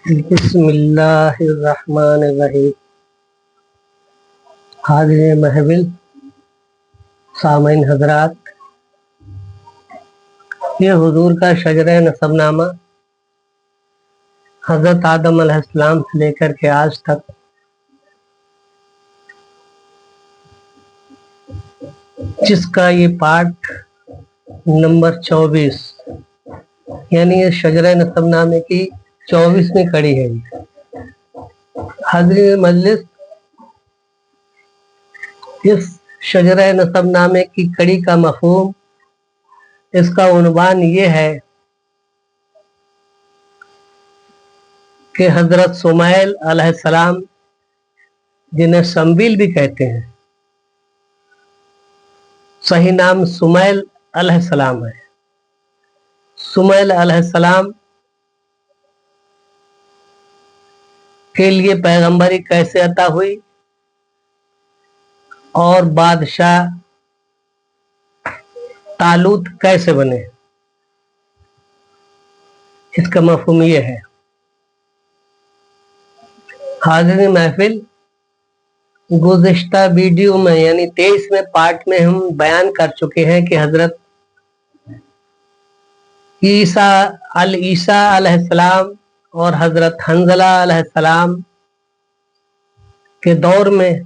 बिस्मिल्लाहिर्रहमानिर्रहीम। हाज़िर महफिल, सामीन हजरात, ये हुजूर का शजरे नसबनामा हजरत आदम अलैहिस्सलाम से लेकर के आज तक जिसका ये पाठ नंबर 24 यानी ये शजरे नसबनामे की 24वीं कड़ी है। हाज़िर मजलिस, इस शजरे नसबनामे की कड़ी का मफहूम, इसका उन्वान ये है कि हजरत सुमैल अलैहिस्सलाम, जिन्हें संबील भी कहते हैं, सही नाम सुमैल अलैहिस्सलाम है। सुमैल अलैहिस्सलाम के लिए पैगंबरी कैसे अता हुई और बादशाह तालूत कैसे बने, इसका मफहूम ये है। हाज़िर महफिल, गुज़िश्ता वीडियो में यानी 23वें पार्ट में हम बयान कर चुके हैं कि हजरत ईसा अलैहिस्सलाम और हजरत हंज़ला अलैहिस्सलाम के दौर में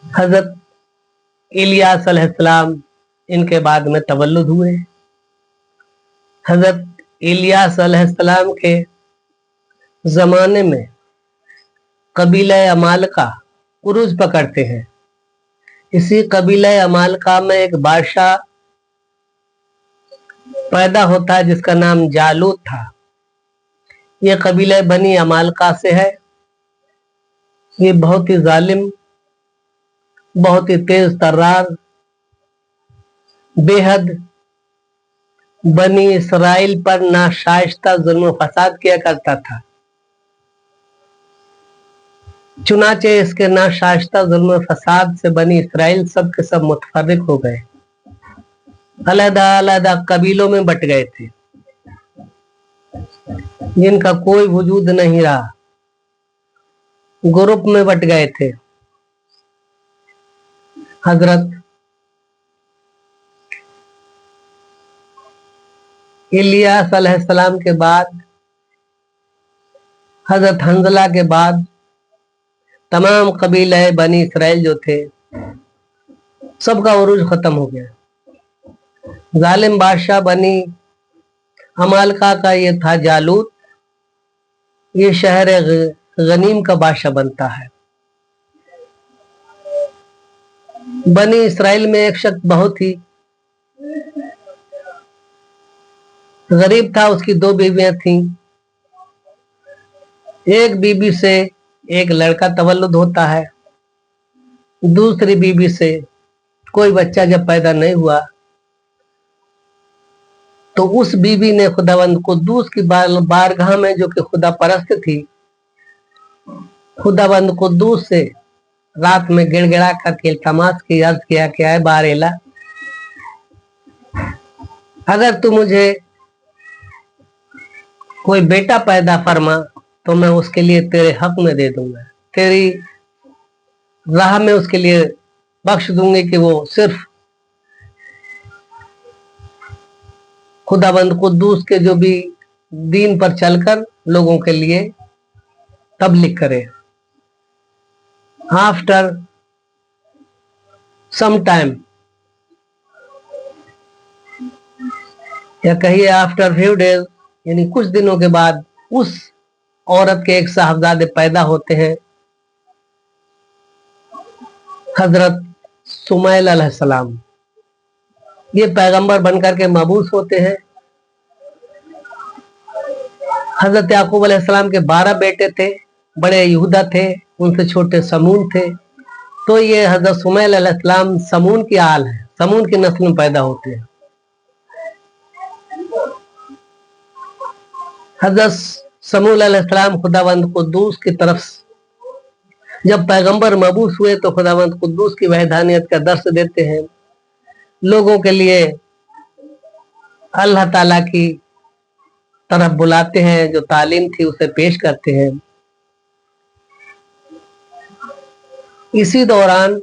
हजरत इलियास अलैहिस्सलाम इनके बाद में तवल्लुद हुए। हजरत इलियास अलैहिस्सलाम के जमाने में कबीला अमालका उरूज पकड़ते हैं। इसी कबीला अमालका में एक बादशाह पैदा होता है जिसका नाम जालूत था। ये कबीला बनी अमालका से है। ये बहुत ही जालिम, बहुत ही तेज तर्रार, बेहद बनी इसराइल पर नाशाइस्ता जुल्म फसाद किया करता था। चुनाचे इसके नाशाइस्ता जुल्म फसाद से बनी इसराइल सब के सब मुतफर्रिक हो गए, अलहदा अलहदा कबीलों में बट गए थे, जिनका कोई वजूद नहीं रहा, ग्रुप में बट गए थे। हजरत इलियास अलैहिस्सलाम के बाद, हजरत हंज़ला के बाद तमाम कबीले बनी इसराइल जो थे, सबका उरूज खत्म हो गया। जालिम बादशाह बनी अमालका का ये था जालूत। ये शहर गनीम का बादशाह बनता है। बनी इसराइल में एक शख्स बहुत ही गरीब था। उसकी 2 बीवियां थीं। एक बीबी से एक लड़का तवल्लुद होता है, दूसरी बीबी से कोई बच्चा जब पैदा नहीं हुआ तो उस बीबी ने खुदावंद कुद्दूस की बारगाह में, जो कि खुदा परस्त थी, खुदावंद कुद्दूस से रात में गिड़गिड़ा करके इल्तमास की, अर्ज किया कि आए बारेला, अगर तू मुझे कोई बेटा पैदा फरमा तो मैं उसके लिए तेरे हक में दे दूंगा, तेरी राह में उसके लिए बख्श दूंगी कि वो सिर्फ खुदाबंद कुद्दूस के जो भी दीन पर चलकर लोगों के लिए तबलीग करे। आफ्टर सम टाइम, या कहिए आफ्टर फ्यू डेज, यानी कुछ दिनों के बाद उस औरत के एक साहबजादे पैदा होते हैं, हजरत सुमैल अलैहिस्सलाम। ये पैगंबर बनकर के मबूस होते हैं। हजरत याकूब अलैहिस्सलाम के 12 बेटे थे। बड़े यहूदा थे, उनसे छोटे समून थे। तो ये हजरत सुमैल अलैहिस्सलाम समून की आल है, समून की नस्ल में पैदा होते हैं। हजरत समूल अलैहिस्सलाम खुदावंद कुद्दूस की तरफ जब पैगंबर मबूस हुए तो खुदावंद कुद्दूस की वहदानियत का दर्स देते हैं। लोगों के लिए अल्लाह ताला की तरफ बुलाते हैं, जो तालीम थी उसे पेश करते हैं। इसी दौरान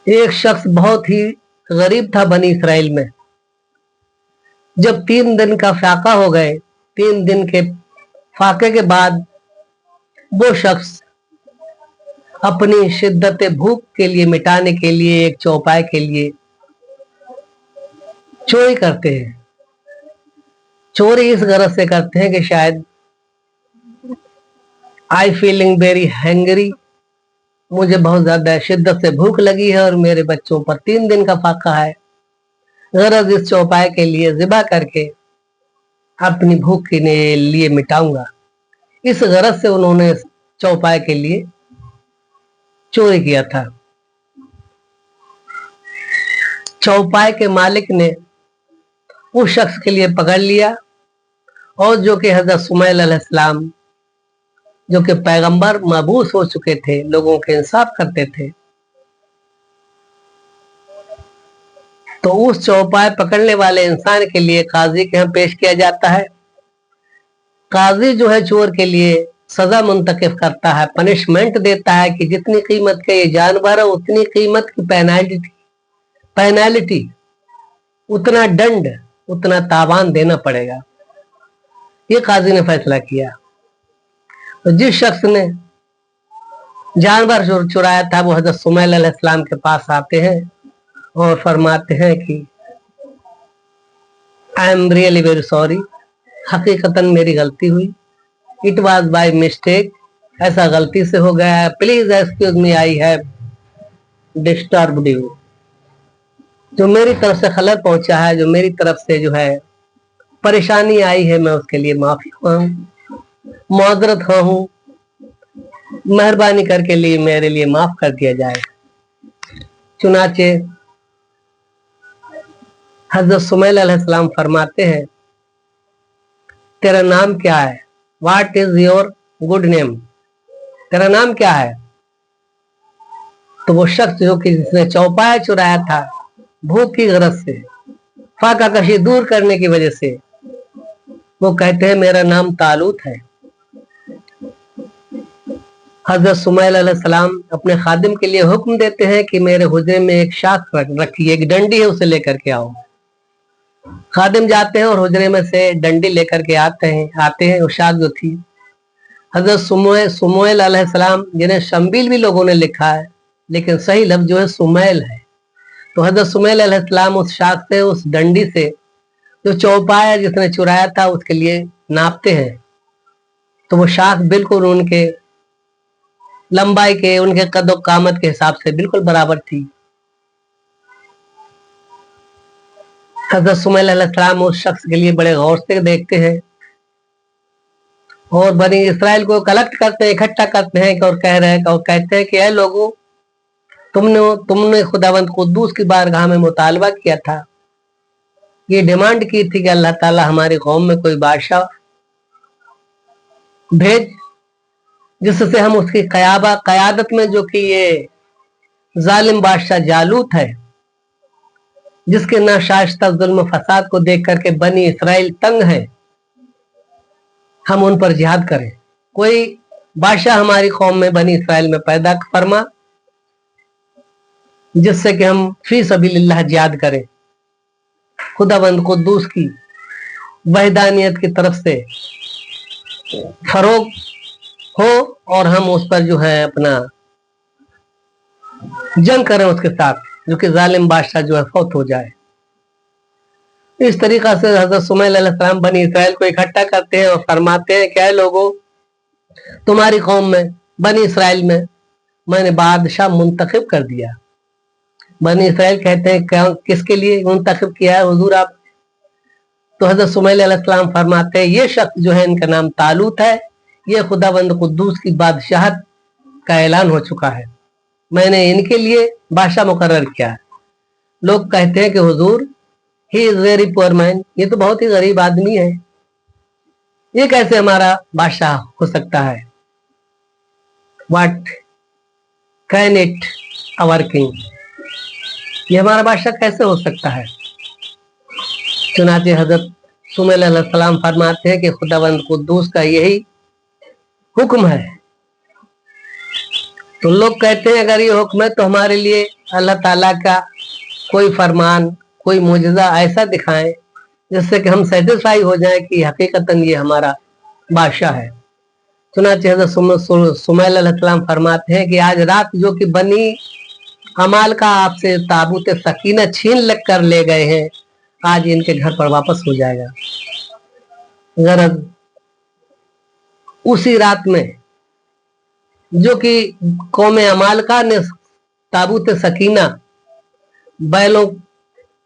एक शख्स बहुत ही गरीब था बनी इसराइल में। जब 3 दिन का फाका हो गए, 3 दिन के फाके के बाद वो शख्स अपनी शिद्दत भूख के लिए मिटाने के लिए एक चौपाई के लिए चोरी करते हैं। चोरी इस गरज से करते हैं कि शायद आई फीलिंग वेरी हैंगरी, मुझे बहुत ज्यादा शिद्दत से भूख लगी है और मेरे बच्चों पर 3 दिन का फाका है, गरज इस चौपाई के लिए ज़िबा करके अपनी भूख के लिए मिटाऊंगा। इस गरज से उन्होंने चौपाई के लिए चोरी किया था। चौपाई के मालिक ने उस शख्स के लिए पकड़ लिया और जो कि हजरत सुमैल अलैहिस्सलाम, जो कि पैगंबर मबूस हो चुके थे, लोगों के इंसाफ करते थे, तो उस चौपाई पकड़ने वाले इंसान के लिए काजी के यहाँ पेश किया जाता है। काजी जो है चोर के लिए सजा मुंतकिब करता है, पनिशमेंट देता है कि जितनी कीमत का ये जानवर है उतनी कीमत की पेनाल्टी, उतना दंड, उतना तावान देना पड़ेगा। ये काजी ने फैसला किया। तो जिस शख्स ने जानवर चुराया था वो हजरत सुमैल अलैहिस्सलाम के पास आते हैं और फरमाते हैं कि I am really very sorry, हकीकतन मेरी गलती हुई, इट वॉज बाय मिस्टेक, ऐसा गलती से हो गया है, please excuse me, I have disturbed you. जो मेरी तरफ से खलल पहुंचा है, जो मेरी तरफ से जो है परेशानी आई है, मैं उसके लिए माफी माजरत हूँ, मेहरबानी करके लिए मेरे लिए माफ कर दिया जाए। चुनाचे हजरत सुमैल अलैहिस्सलाम फरमाते हैं, तेरा नाम क्या है? What is your good name? तेरा नाम क्या है? तो वो शख्स जो कि जिसने चौपाया चुराया था भूख की गरज से, फाका कशी दूर करने की वजह से, वो कहते हैं मेरा नाम तालूत है। हजरत सुमैल अलैहिस्सलाम अपने खादिम के लिए हुक्म देते हैं कि मेरे हुजरे में एक शाख रखिए, एक डंडी है, उसे लेकर के आओ। खादिम जाते हैं और हुजरे में से डंडी लेकर के आते हैं। वो शाख जो थी, हजरत सुमैल अलैहिस्सलाम, जिन्हें शम्बिल भी लोगों ने लिखा है, लेकिन सही लफ्ज जो है सुमैल है। तो हजरत सुमैल अलैहिस्सलाम उस शाख से, उस डंडी से जो चौपाया जिसने चुराया था उसके लिए नापते हैं, तो वो शाख बिल्कुल उनके लंबाई के, उनके कद कामत के हिसाब से बिल्कुल बराबर थी। हजरत सुमैल अलैहिस्सलाम उस शख्स के लिए बड़े गौर से देखते हैं और बनी इसराइल को कलेक्ट करते हैं, इकट्ठा करते हैं और कहते हैं कि ऐ लोगों, तुमने खुदावंद कुद्दूस की बारगाह में मुतालबा किया था, ये डिमांड की थी कि अल्लाह ताला हमारी कौम में कोई बादशाह भेज जिससे हम उसकी कयादत में, जो कि ये जालिम बादशाह जालूत है, जिसके नाशाइस्ता जुल्म फसाद को देख करके बनी इसराइल तंग है, हम उन पर जिहाद करें। कोई बादशाह हमारी कौम में बनी इसराइल में पैदा फरमा जिससे कि हम फी सबीलिल्लाह जिहाद करें, खुदावंद कुद्दूस की वहदानियत की तरफ से फरोग हो और हम उस पर जो है अपना जंग करें उसके साथ, जो कि जालिम बादशाह जो है फौत हो जाए। इस तरीका से हजरत सुमैल अलैहिस्सलाम बनी इसराइल को इकट्ठा करते हैं और फरमाते हैं, क्या लोगों, तुम्हारी कौम में बनी इसराइल में मैंने बादशाह मुंतखब कर दिया। बनी इसराइल कहते हैं क्या, किसके लिए मुंतखब किया है हुजूर आप? तो हजरत सुमैल अलैहिस्सलाम फरमाते हैं, ये शख्स जो है इनका नाम तालूत है, ये खुदावंद कुद्दूस की बादशाहत का ऐलान हो चुका है, मैंने इनके लिए बादशाह मुकर्रर किया है। लोग कहते हैं कि हुजूर, he is very poor man, ये तो बहुत ही गरीब आदमी है, ये कैसे हमारा बादशाह हो सकता है? What can it our king, ये हमारा बादशाह कैसे हो सकता है? चुनाचे हजरत सुमेल अलैहिस्सलाम फरमाते हैं कि खुदावंद कुद्दूस का यही हुक्म है। तो लोग कहते हैं अगर ये हुक्म है तो हमारे लिए अल्लाह ताला का कोई फरमान, कोई मुजज़ा ऐसा दिखाएं जिससे कि हम सेटिस्फाई हो जाए कि हकीकतन ये हमारा बादशाह है। चुनाचे हजरत सुमेल अलैहिस्सलाम फरमाते हैं कि आज रात जो कि बनी अमाल का आपसे ताबूत सकीना छीन कर ले गए हैं, आज इनके घर पर वापस हो जाएगा। गरज उसी रात में जो कि कौम अमालका ने ताबूत सकीना बैलों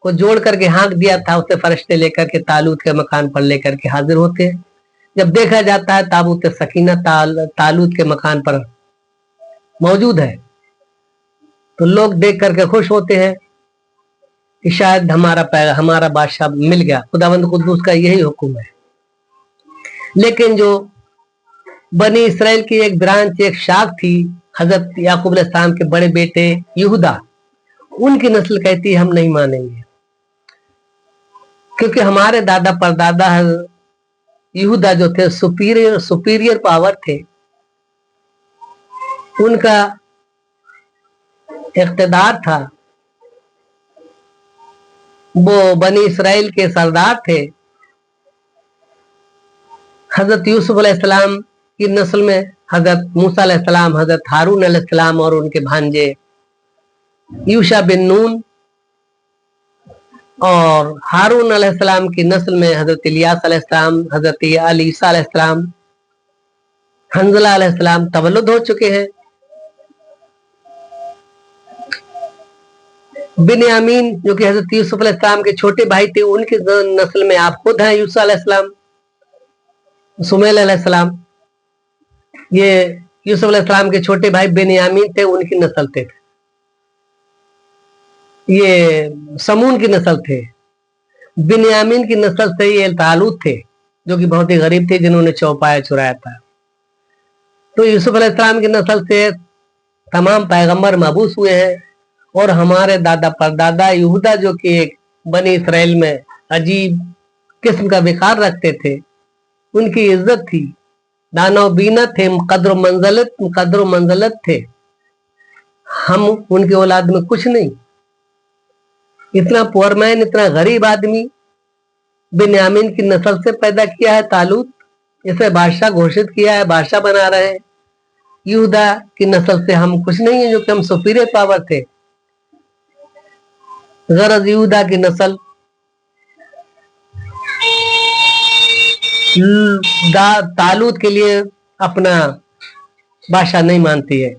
को जोड़ करके हाँक दिया था, उसे फरिश्ते लेकर के तालूत के मकान पर लेकर के हाजिर होते हैं। जब देखा जाता है ताबूत सकीना तालूत के मकान पर मौजूद है तो लोग देख करके खुश होते हैं कि शायद हमारा बादशाह मिल गया। खुदावंद कुद्दूस का यही हुक्म है। लेकिन जो बनी इसराइल की एक ब्रांच, एक शाख थी हजरत याकूब अलैहिस्सलाम के बड़े बेटे यहूदा, उनकी नस्ल कहती है हम नहीं मानेंगे, क्योंकि हमारे दादा परदादा यहूदा जो थे सुपीरियर पावर थे, उनका इख्तिदार था, वो बनी इसराइल के सरदार थे। हजरत यूसुफ अलैहिस्सलाम की नस्ल में हजरत मूसा अलैहिस्सलाम, हजरत हारून अलैहिस्सलाम और उनके भांजे यूशा बिन नून, और हारून अलैहिस्सलाम की नस्ल में हजरत इलियास अलैहिस्सलाम, हजरत ईसा अलैहिस्सलाम, हंजला अलैहिस्सलाम तवल्लुद हो चुके हैं। बिन्यामीन जो कि हजरत यूसुफ अलैहिस्सलाम के छोटे भाई थे, उनकी नस्ल में आप खुद हैं यूसुफ अलैहिस्सलाम, सुमेल अलैहिस्सलाम। ये यूसुफ अलैहिस्सलाम के छोटे भाई बिन्यामीन थे, उनकी नस्ल थे। ये समून की नस्ल थे। बिन्यामीन की नस्ल से ये तालूत थे जो कि बहुत ही गरीब थे, जिन्होंने चौपाया चुराया था। तो यूसुफ अलैहिस्सलाम की नस्ल से तमाम पैगंबर मबूस हुए हैं। और हमारे दादा परदादा यहूदा जो कि एक बनी इसराइल में अजीब किस्म का विकार रखते थे, उनकी इज्जत थी, दानव बीना थे, कद्र मंजलत थे। हम उनकी औलाद में कुछ नहीं। इतना पुअर मैन, इतना गरीब आदमी बिन्यामीन की नस्ल से पैदा किया है तालूत, इसे बादशाह घोषित किया है, बादशाह बना रहे हैं। यहूदा की नस्ल से हम कुछ नहीं है, जो कि हम सुपीरियर पावर थे। गरज यहूदा की नस्ल तालूत के लिए अपना बादशाह नहीं मानती है।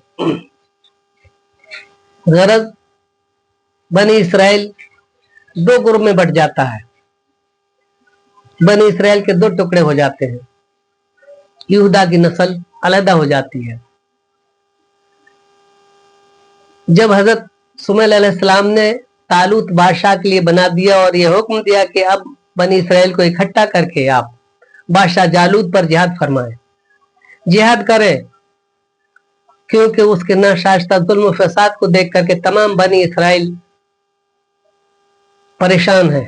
गरज बनी इसराइल दो ग्रुप में बट जाता है, बनी इसराइल के दो टुकड़े हो जाते हैं, यहूदा की नस्ल अलहदा हो जाती है। जब हजरत सुमेल अलैहिस्सलाम ने तालूत बादशाह के लिए बना दिया और यह हुक्म दिया कि अब बनी इसराइल को इकट्ठा करके आप बादशाह जालूत पर जिहाद फरमाएं, जिहाद करें, क्योंकि उसके नाशाइस्ता जुल्म फसाद को देख करके तमाम बनी इसराइल परेशान है।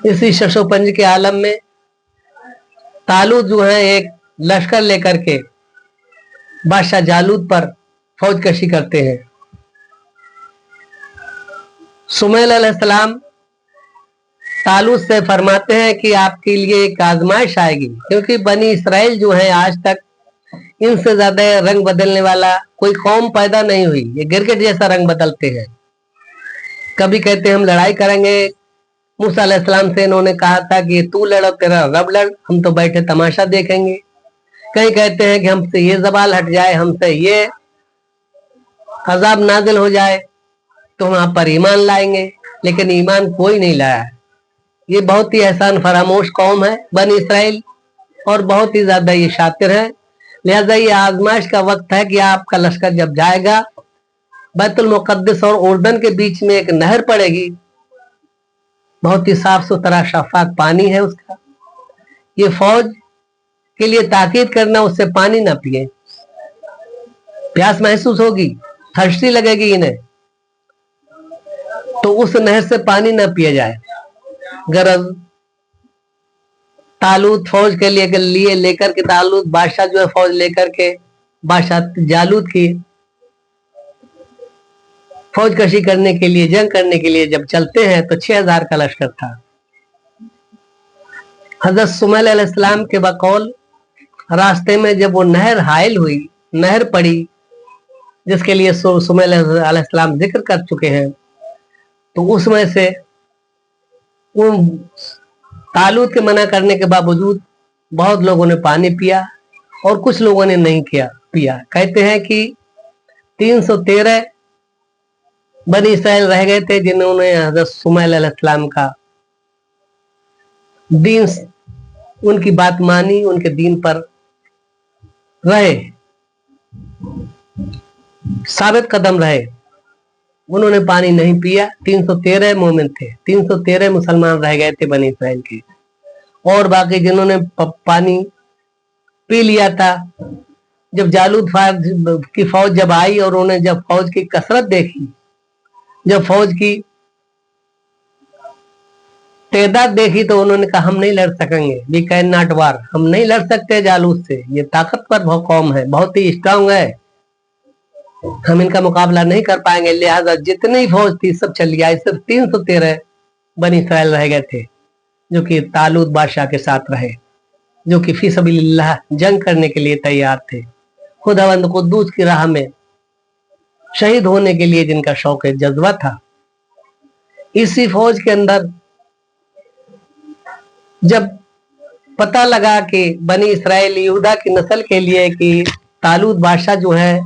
इसी शशोपंज के आलम में तालूत जो है एक लश्कर लेकर के बादशाह जालूत पर फौज कशी करते हैं। सुमेल अलैहिस्सलाम तालूत से फरमाते हैं कि आपके लिए एक आजमाइश आएगी, क्योंकि बनी इसराइल जो है आज तक इनसे ज्यादा रंग बदलने वाला कोई कौम पैदा नहीं हुई। ये गिरगिट जैसा रंग बदलते हैं। कभी कहते हैं हम लड़ाई करेंगे, मूसा अलैहिस्सलाम से इन्होंने कहा था कि तू लड़ो, तेरा रब लड़, हम तो बैठे तमाशा देखेंगे। कहीं कहते हैं कि हमसे ये ज़वाल हट जाए, हमसे ये अजाब नाजिल हो जाए तो हम आप पर ईमान लाएंगे, लेकिन ईमान कोई नहीं लाया है। ये बहुत ही एहसान फरामोश कौम है बनी इसराइल, और बहुत ही ज्यादा ये शातिर है। लिहाजा ये आजमाइश का वक्त है कि आपका लश्कर जब जाएगा, बैतुल मुक़द्दस और उर्दन के बीच में एक नहर पड़ेगी, बहुत ही साफ सुथरा शफाफ पानी है उसका। ये फौज के लिए ताकीद करना उससे पानी ना पिए, प्यास महसूस होगी, थर्स्टी लगेगी इन्हें, तो उस नहर से पानी ना पिया जाए। गरज तालूत फौज के लिए लेकर के तालूत बादशाह जो है फौज लेकर के बादशाह जालूत की फौज कशी करने के लिए जंग करने के लिए जब चलते हैं तो 6000 का लश्कर था। हजरत सुमैल अलैहिस्सलाम के बकौल रास्ते में जब वो नहर हायल हुई, नहर पड़ी जिसके लिए सुमैल अलैहिस्सलाम जिक्र कर चुके हैं, तो उसमें से उन तालूत के मना करने के बावजूद बहुत लोगों ने पानी पिया और कुछ लोगों ने नहीं पिया। कहते हैं कि 313 बनी इसराइल रह गए थे जिन्होंने हजरत सुमैल अलैहिस्सलाम का दीन, उनकी बात मानी, उनके दीन पर रहे, साबित कदम रहे। उन्होंने पानी नहीं पिया। 313 मोमिन थे, 313 मुसलमान रह गए थे बनी इसराइल के, और बाकी जिन्होंने पानी पी लिया था। जब जालूत की फौज जब आई और उन्होंने जब फौज की कसरत देखी, जब फौज की तादाद देखी, तो उन्होंने कहा हम नहीं लड़ सकेंगे, वी कैन नॉट वार, हम नहीं लड़ सकते जालूत से, ये ताकतवर कौम है, बहुत ही स्ट्रांग है, हम इनका मुकाबला नहीं कर पाएंगे। लिहाजा जितनी फौज थी सब चली आई, सिर्फ 313 बनी इसराइल रह गए थे जो कि तालूत बादशाह के साथ रहे, जो कि फी सबीलिल्लाह जंग करने के लिए तैयार थे, खुदावंद कुद्दूस की राह में शहीद होने के लिए जिनका शौक जज्बा था। इसी फौज के अंदर जब पता लगा कि बनी इसराइल यहूदा की नस्ल के लिए कि तालूत बादशाह जो है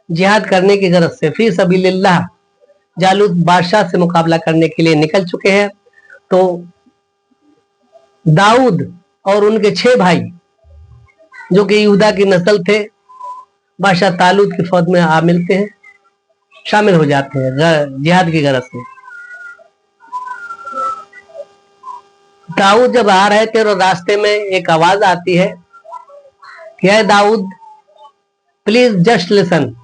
जिहाद करने की गरज से फी सबीलिल्लाह जालूत बादशाह से मुकाबला करने के लिए निकल चुके हैं, तो दाऊद और उनके 6 भाई जो कि यहूदा की नस्ल थे बादशाह तालूत की फौज में आ मिलते हैं, शामिल हो जाते हैं जिहाद की गरज से। दाऊद जब आ रहे थे और रास्ते में एक आवाज आती है कि है Dawood please just listen.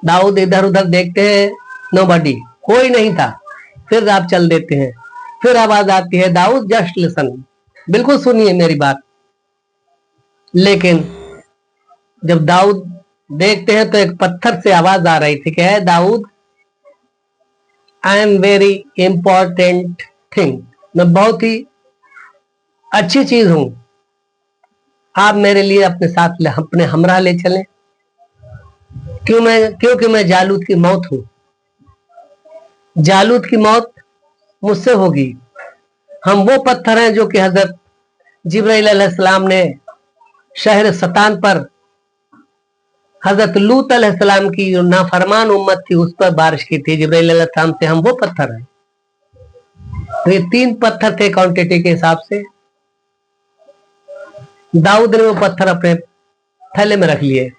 Dawood इधर उधर देखते हैं, नोबडी, कोई नहीं था। फिर आप चल देते हैं, फिर आवाज आती है दाऊद जस्ट लिसन, बिल्कुल सुनिए मेरी बात। लेकिन जब दाऊद देखते हैं तो एक पत्थर से आवाज आ रही थी कि है Dawood I am very important thing, मैं बहुत ही अच्छी चीज हूं, आप मेरे लिए अपने साथ अपने हमरा ले चलें, क्योंकि मैं जालूत की मौत हूं, जालूत की मौत मुझसे होगी। हम वो पत्थर हैं जो कि हजरत जिब्राइल अलैहिस्सलाम ने शहर सतान पर हजरत लूत अलैहिस्सलाम की जो नाफरमान उम्मत थी उस पर बारिश की थी जिब्राइल अलैहिस्सलाम से, हम वो पत्थर हैं। तो ये 3 पत्थर थे क्वांटिटी के हिसाब से। दाऊद ने वो पत्थर अपने थैले में रख लिए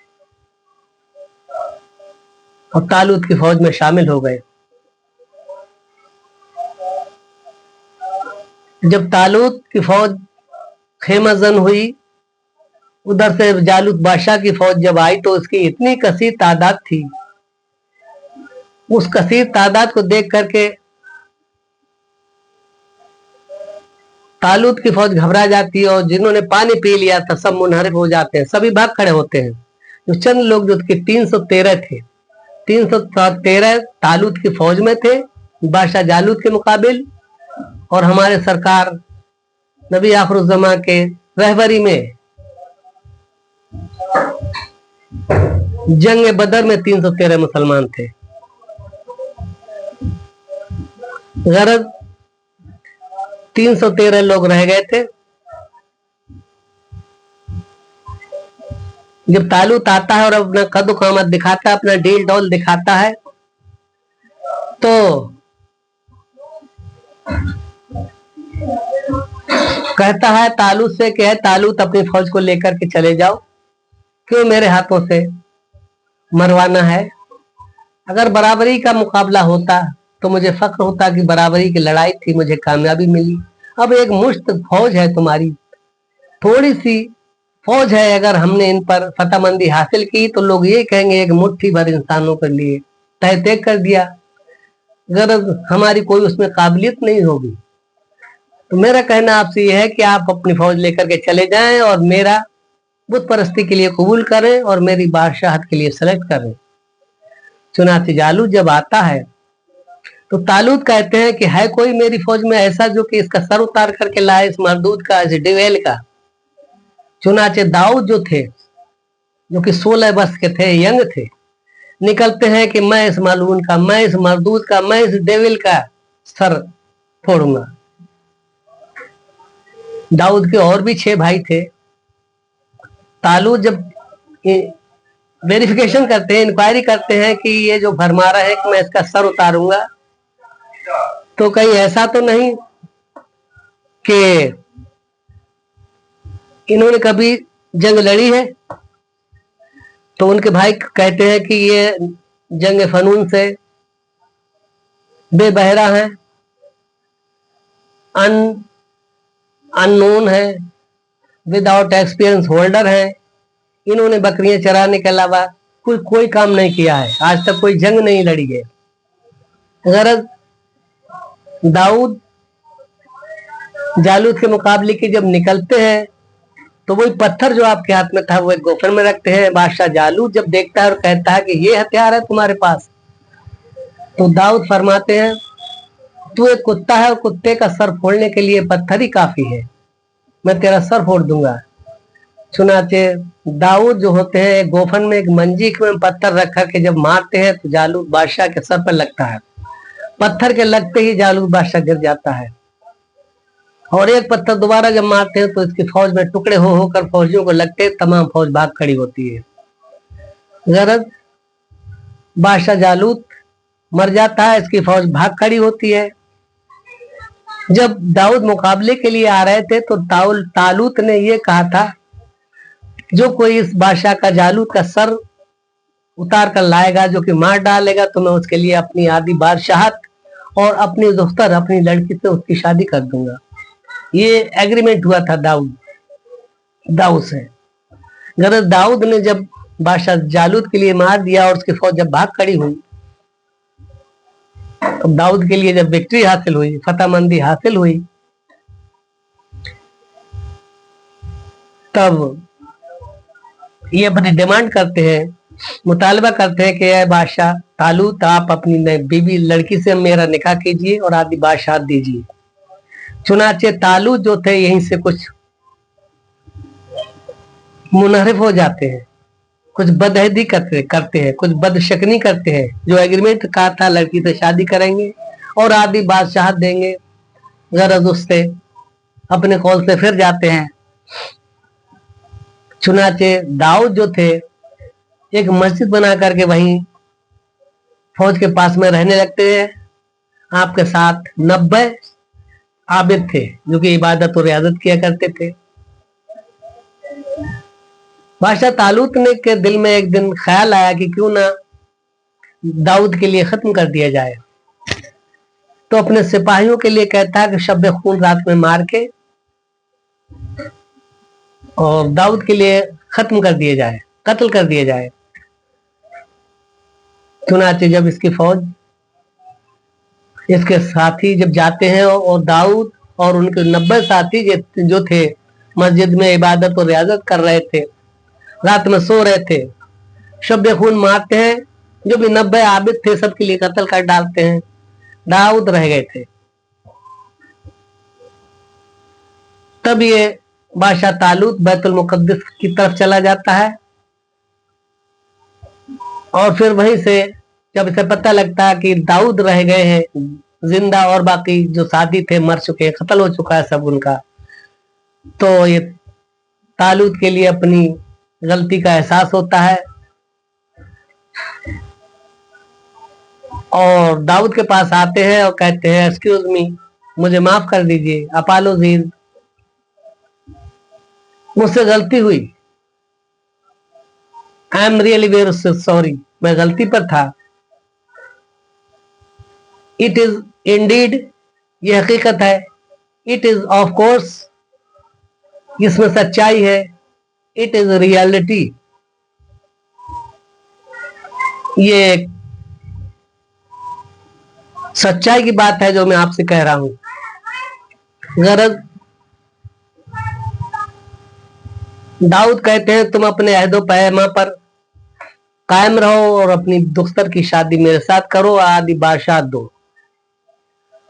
और तालूत की फौज में शामिल हो गए। जब तालूत की फौज खेमजन हुई, उधर से जालूत बादशाह की फौज जब आई तो उसकी इतनी कसीर तादाद थी, उस कसीर तादाद को देख करके तालूत की फौज घबरा जाती है और जिन्होंने पानी पी लिया था सब मुनहरिफ हो जाते हैं, सभी भाग खड़े होते हैं। जो चंद लोग जो कि 313 थे, 313 तालूत की फौज में थे बादशाह जालूत के मुकाबिल, और हमारे सरकार नबी आखिरुज़्ज़मा के रहबरी में जंग बदर में 313 मुसलमान थे। गरज 313 लोग रह गए थे। जब तालूत आता है और अपना कद कामत दिखाता है, अपना डील डॉल दिखाता है, तो कहता है तालूत से कि है तालूत अपनी फौज को लेकर के चले जाओ, क्यों मेरे हाथों से मरवाना है। अगर बराबरी का मुकाबला होता तो मुझे फख्र होता कि बराबरी की लड़ाई थी, मुझे कामयाबी मिली। अब एक मुश्त फौज है तुम्हारी, थोड़ी सी फौज है, अगर हमने इन पर फतहमंदी हासिल की तो लोग ये कहेंगे एक मुट्ठी भर इंसानों के लिए तह तय कर दिया, गरज हमारी कोई उसमें काबिलियत नहीं होगी। तो मेरा कहना आपसे यह है कि आप अपनी फौज लेकर के चले जाएं और मेरा बुत परस्ती के लिए कबूल करें और मेरी बादशाहत के लिए सेलेक्ट करें। चुनाचे जालूत जब आता है तो तालूत कहते हैं कि है कोई मेरी फौज में ऐसा जो कि इसका सर उतार करके लाए, इस मरदूद का, इस डिवेल का। चुनाचे दाऊद जो थे, जो कि 16 वर्ष के थे, यंग थे, निकलते हैं कि मैं इस मालून का, मैं इस मरदूद का, मैं इस डेविल का सर फोड़ूंगा। दाऊद के और भी 6 भाई थे। तालूत जब वेरिफिकेशन करते हैं, इंक्वायरी करते हैं कि ये जो भरमारा है कि मैं इसका सर उतारूंगा, तो कहीं ऐसा तो नहीं कि इन्होंने कभी जंग लड़ी है। तो उनके भाई कहते हैं कि ये जंग फनून से बेबहरा है, अननोन है, विदाउट एक्सपीरियंस होल्डर है। इन्होंने बकरियां चराने के अलावा कोई काम नहीं किया है, आज तक कोई जंग नहीं लड़ी है। गरज दाऊद जालूत के मुकाबले की जब निकलते हैं तो वही पत्थर जो आपके हाथ में था वो एक गोफन में रखते हैं। बादशाह जालूत जब देखता है और कहता है कि ये हथियार है तुम्हारे पास, तो दाऊद फरमाते हैं तू एक कुत्ता है और कुत्ते का सर फोड़ने के लिए पत्थर ही काफी है, मैं तेरा सर फोड़ दूंगा। चुनाचे दाऊद जो होते हैं एक गोफन में, एक मंजीक में पत्थर रख करके जब मारते हैं तो जालूत बादशाह के सर पर लगता है। पत्थर के लगते ही जालूत बादशाह गिर जाता है और एक पत्थर दोबारा जब मारते हैं तो इसकी फौज में टुकड़े हो होकर फौजियों को लगते, तमाम फौज भाग खड़ी होती है। गरज बादशाह जालूत मर जाता है, इसकी फौज भाग खड़ी होती है। जब दाऊद मुकाबले के लिए आ रहे थे तो तालूत ने यह कहा था जो कोई इस बादशाह का, जालूत का सर उतार कर लाएगा, जो कि मार डालेगा, तो मैं उसके लिए अपनी आधी बादशाहत और अपनी दुख्तर, अपनी लड़की से उसकी शादी कर दूंगा। ये एग्रीमेंट हुआ था दाऊद से। गरज दाऊद ने जब बादशाह जालूत के लिए मार दिया और उसकी फौज जब भाग खड़ी हुई, तो दाऊद के लिए जब विक्ट्री हासिल हुई, फतहमंदी हासिल हुई, तब ये अपनी डिमांड करते हैं, मुतालबा करते हैं कि बादशाह तालूत आप अपनी बीबी लड़की से मेरा निकाह कीजिए और आदि बादशाह दीजिए। चुनाचे तालूत जो थे यहीं से कुछ मुनहरिफ हो जाते हैं, कुछ बदहदी करते हैं, कुछ बदशकनी करते हैं। जो एग्रीमेंट कहा था लड़की से शादी करेंगे और आदि बादशाह देंगे, गरज उससे अपने कौल से फिर जाते हैं। चुनाचे दाऊद जो थे एक मस्जिद बना करके वहीं फौज के पास में रहने लगते हैं। आपके साथ 90 आबिद थे जो कि इबादत और रियाजत किया करते थे। बादशाह तालूत ने के दिल में एक दिन ख्याल आया कि क्यों ना दाऊद के लिए खत्म कर दिया जाए। तो अपने सिपाहियों के लिए कहता है कि शब खून रात में मार के और दाऊद के लिए खत्म कर दिया जाए, कत्ल कर दिया जाए। चुनाचे जब इसकी फौज, इसके साथी जब जाते हैं और दाऊद और उनके 90 साथी जो थे मस्जिद में इबादत और रियाजत कर रहे थे, रात में सो रहे थे, शब खून मारते हैं। जो भी 90 आबिद थे सबके लिए कत्ल कर डालते हैं, दाऊद रह गए थे। तब ये बादशाह तालूत बैतुल मुकद्दस की तरफ चला जाता है और फिर वहीं से जब इसे पता लगता है कि दाऊद रह गए हैं जिंदा और बाकी जो साथी थे मर चुके, कत्ल हो चुका है सब उनका, तो ये तालूत के लिए अपनी गलती का एहसास होता है और दाऊद के पास आते हैं और कहते हैं एक्सक्यूज मी, मुझे माफ कर दीजिए, अपोलोजीज, मुझसे गलती हुई, आई एम रियली वेरी सॉरी, मैं गलती पर था। इट इज इंडीड, ये हकीकत है, इट इज ऑफ कोर्स, इसमें सच्चाई है, इट इज रियलिटी, ये सच्चाई की बात है जो मैं आपसे कह रहा हूं। गरज दाऊद कहते हैं तुम अपने अहदो पैमा पर कायम रहो और अपनी दुख्तर की शादी मेरे साथ करो, आदि बादशाह दो।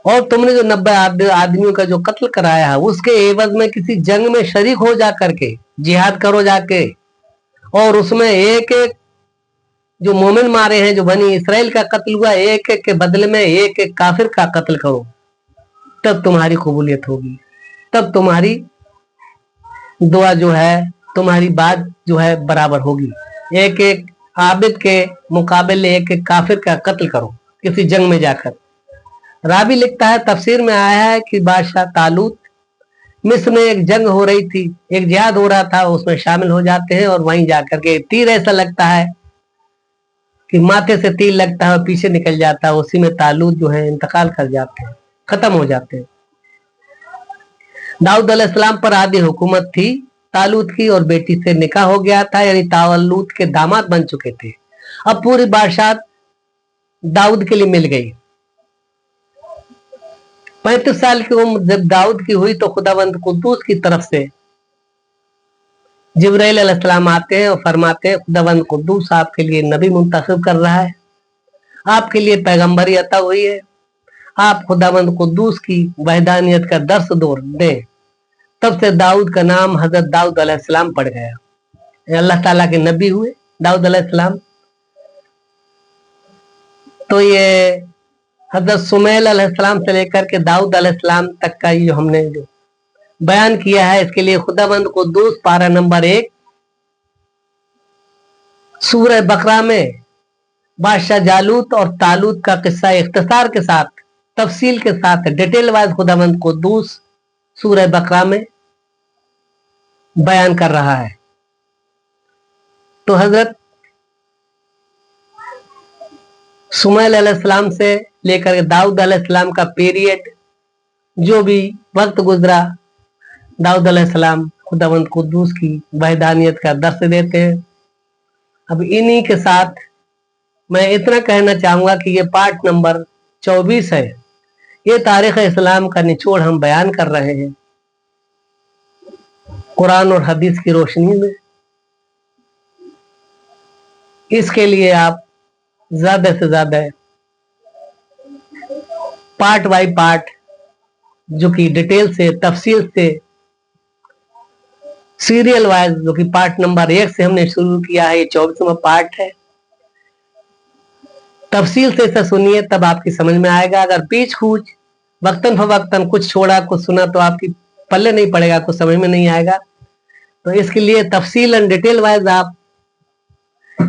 और तुमने जो 90 आदमियों का जो कत्ल कराया है उसके एवज में किसी जंग में शरीक हो जा करके जिहाद करो जाके, और उसमें एक एक जो मोमिन मारे हैं, जो बनी इसराइल का कत्ल हुआ, एक एक के बदले में एक एक काफिर का कत्ल करो, तब तुम्हारी कबूलियत होगी, तब तुम्हारी दुआ जो है, तुम्हारी बात जो है बराबर होगी। एक एक आबिद के मुकाबले एक एक काफिर का कत्ल करो किसी जंग में जाकर। राबी लिखता है, तफसीर में आया है कि बादशाह तालूत मिस्र में एक जंग हो रही थी, एक जिहाद हो रहा था, उसमें शामिल हो जाते हैं और वहीं जाकर के तीर ऐसा लगता है कि माथे से तीर लगता है और पीछे निकल जाता है, उसी में तालूत जो है इंतकाल कर जाते हैं, खत्म हो जाते हैं। दाऊद अलैहिस्सलाम पर आधी हुकूमत थी तालूत की, और बेटी से निकाह हो गया था, यानी तालूत के दामाद बन चुके थे। अब पूरी बादशाह दाऊद के लिए मिल गई। 35 साल की उम्र जब दाऊद की हुई तो खुदावंद कुद्दूस की तरफ से जिब्राइल अलैहिस्सलाम आते हैं और फरमाते हैं, खुदावंद कुद्दूस आपके लिए नबी मुंतखब कर रहा है, आपके लिए पैगंबरी अता हुई है, आप खुदावंद कुद्दूस की वहदानियत का दर्स दें। तब से दाऊद का नाम हजरत दाऊद अलैहिस्सलाम पड़ गया। अल्लाह ताला के नबी हुए दाऊद अलैहिस्सलाम। तो ये हजरत सुमैल अलैहिस्सलाम से लेकर के दाऊद अलैहिस्सलाम तक का ये हमने जो बयान किया है, इसके लिए खुदावंद कुद्दूस पारा नंबर 1 सूरह बकरा में बादशाह जालूत और तालूत का किस्सा इख्तिसार के साथ, तफसील के साथ, डिटेल वाइज खुदावंद कुद्दूस सूरह बकरा में बयान कर रहा है। तो हजरत सुमैल अलैहिस्सलाम से लेकर दाऊद अलैहिस्सलाम का पीरियड, जो भी वक्त गुजरा, दाऊद अलैहिस्सलाम खुदावंद कुद्दूस की वहदानियत का दर्स देते हैं। अब इन्हीं के साथ मैं इतना कहना चाहूंगा कि ये पार्ट नंबर 24 है। ये तारीख इस्लाम का निचोड़ हम बयान कर रहे हैं कुरान और हदीस की रोशनी में। इसके लिए आप ज्यादा से ज्यादा पार्ट बाय पार्ट, जो कि डिटेल से, तफसील से, सीरियल वाइज, जो कि पार्ट नंबर 1 से हमने शुरू किया है, ये 24वां पार्ट है। तफसील से इसे सुनिए, तब आपकी समझ में आएगा। अगर बीच कूच वक्तन फवक्तन कुछ छोड़ा कुछ सुना तो आपकी पल्ले नहीं पड़ेगा, कुछ समझ में नहीं आएगा। तो इसके लिए तफसील एंड डिटेल वाइज आप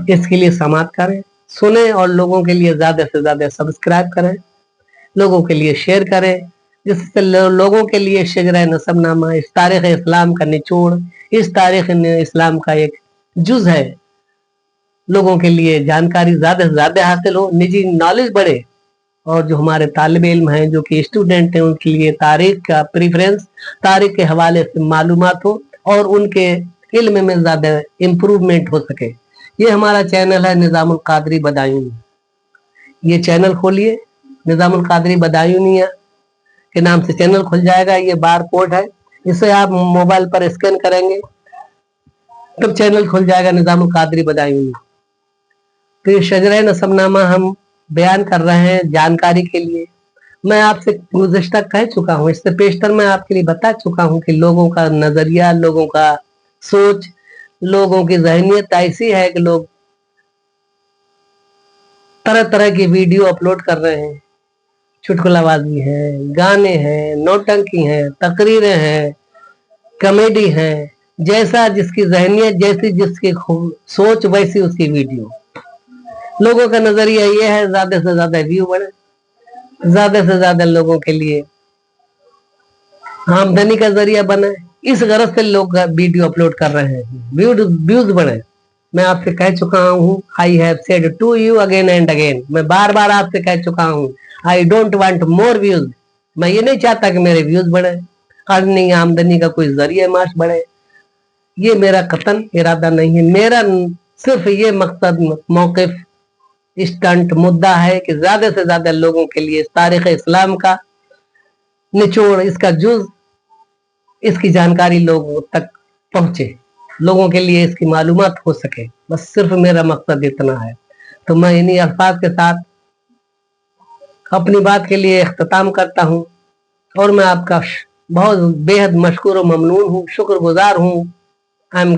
इसके लिए समाप्त करें, सुने, और लोगों के लिए ज्यादा से ज्यादा सब्सक्राइब करें, लोगों के लिए शेयर करें, जिससे लोगों के लिए शजरा नसबनामा, इस तारीख इस्लाम का निचोड़, इस तारीख इस्लाम का एक जुज है, लोगों के लिए जानकारी ज्यादा से ज्यादा हासिल हो, निजी नॉलेज बढ़े, और जो हमारे तालिब इल्म हैं, जो कि स्टूडेंट हैं, उनके लिए तारीख का प्रेफरेंस, तारीख के हवाले से मालूमात हो और उनके इल्म में ज्यादा इम्प्रूवमेंट हो सके। ये हमारा चैनल है निजामुल कादरी बदायूनी। ये चैनल खोलिए, निजामुल कादरी बदायूनिया के नाम से चैनल खुल जाएगा। ये बार कोड है, इसे आप मोबाइल पर स्कैन करेंगे तब चैनल खुल जाएगा निजामुल कादरी बदायूनी। तो ये शजरा नसबनामा हम बयान कर रहे हैं जानकारी के लिए। मैं आपसे गुज़िश्ता कह चुका हूँ, इससे पेशतर मैं आपके लिए बता चुका हूँ कि लोगों का नजरिया, लोगों का सोच, लोगों की जहनियत ऐसी है कि लोग तरह तरह की वीडियो अपलोड कर रहे हैं। चुटकुलाबाजी है, गाने हैं, नौटंकी हैं, तकरीरें हैं, कॉमेडी है, जैसा जिसकी जहनियत, जैसी जिसकी सोच, वैसी उसकी वीडियो। लोगों का नजरिया ये है ज्यादा से ज्यादा व्यू बढ़े, ज्यादा से ज्यादा लोगों के लिए आमदनी का जरिया बने, इस गरज से लोग वीडियो अपलोड कर रहे हैं, व्यूज बढ़े। मैं आपसे कह चुका हूँ, I have said to you again and again, मैं बार बार आपसे कह चुका हूँ, I don't want more views. मैं ये नहीं चाहता कि मेरे व्यूज बढ़े, अर्निंग, आमदनी का कोई जरिया माश बढ़े, ये मेरा कतन इरादा नहीं है। मेरा सिर्फ ये मकसद, मौकिफ, स्टंट, मुद्दा है कि ज्यादा से ज्यादा लोगों के लिए तारीख इस्लाम का निचोड़, इसका जुज इसकी जानकारी लोगों तक पहुंचे, लोगों के लिए इसकी मालूमात हो सके, बस सिर्फ मेरा मकसद इतना है। तो मैं इन्हीं अल्फाज के साथ अपनी बात के लिए इख्तिताम करता हूँ और मैं आपका बहुत बेहद मशकूर व ममनून हूँ, शुक्रगुजार हूँ। I am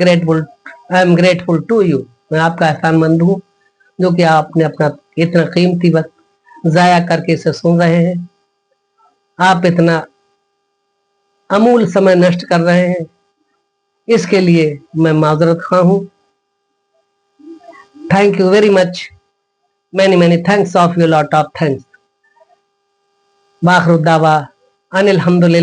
grateful to you. मैं आपका एहसानमंद हूँ जो कि आपने अपना इतना कीमती वक्त जाया करके इसे सुन रहे हैं। आप इतना अमूल समय नष्ट कर रहे हैं, इसके लिए मैं माजरत खा हूँ। Thank you very much, many thanks of you, lot of thanks। वाखिर दावा अनिल हम्दुलिल्लाह।